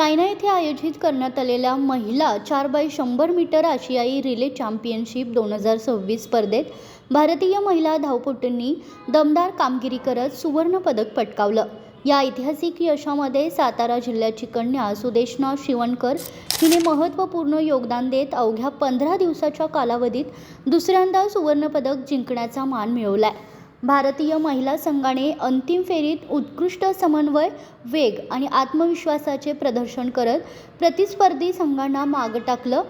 China येथे आयोजित करण्यात आलेल्या महिला 4x100 मीटर आशियाई रिले चॅम्पियनशिप 2026 स्पर्धेत भारतीय महिला धावपटूंनी दमदार कामगिरी करत सुवर्ण पदक पटकावलं। या ऐतिहासिक यशामध्ये सातारा जिल्ह्याची कन्या सुदेशना शिवणकर हिने महत्त्वपूर्ण योगदान देत अवघ्या 15 दिवसाच्या कालावधीत दुसऱ्यांदा सुवर्ण पदक जिंकण्याचा मान मिळवलाय। भारतीय महिला संघाने अंतिम फेरीत उत्कृष्ट समन्वय, वेग आणि आत्मविश्वासाचे प्रदर्शन करत प्रतिस्पर्धी संघांना मागे टाकलं।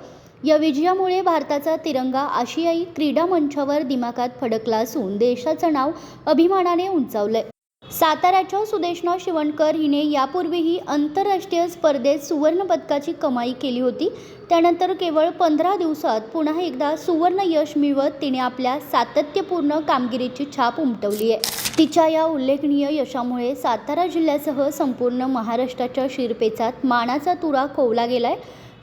या विजयामुळे भारताचा तिरंगा आशियाई क्रीडा मंचावर दिमाखात फडकला असून देशाचं नाव अभिमानाने उंचावलंय। साताऱ्याच्या सुदेशना शिवणकर हिने यापूर्वीही आंतरराष्ट्रीय स्पर्धेत सुवर्ण पदकाची कमाई केली होती। त्यानंतर केवळ 15 दिवसात पुन्हा एकदा सुवर्ण यश मिळवत तिने आपल्या सातत्यपूर्ण कामगिरीची छाप उमटवली आहे। तिच्या या उल्लेखनीय यशामुळे सातारा जिल्ह्यासह संपूर्ण महाराष्ट्राच्या शिरपेचात मानाचा तुरा खोवला गेलाय।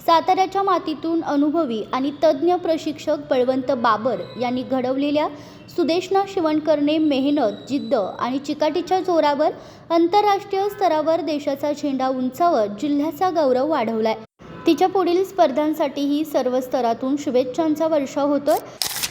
साताऱ्याच्या मातीतून अनुभवी आणि तज्ज्ञ प्रशिक्षक बळवंत बाबर यांनी घडवलेल्या सुदेशना शिवणकरने मेहनत, जिद्द आणि चिकाटीच्या जोरावर आंतरराष्ट्रीय स्तरावर देशाचा झेंडा उंचावत जिल्ह्याचा गौरव वाढवलाय। तिच्या पुढील स्पर्धांसाठीही सर्व स्तरातून शुभेच्छांचा वर्षाव होतोय।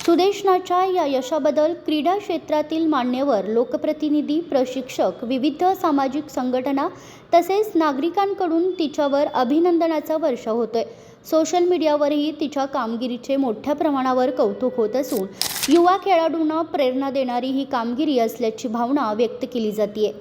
सुदेशनाच्या या यशाबद्दल क्रीडा क्षेत्रातील मान्यवर, लोकप्रतिनिधी, प्रशिक्षक, विविध सामाजिक संघटना तसेच नागरिकांकडून तिच्यावर अभिनंदनाचा वर्षाव होतोय। सोशल मीडियावरही तिच्या कामगिरीचे मोठ्या प्रमाणावर कौतुक होत असून युवा खेळाडूंना प्रेरणा देणारी ही कामगिरी असल्याची भावना व्यक्त केली जाते।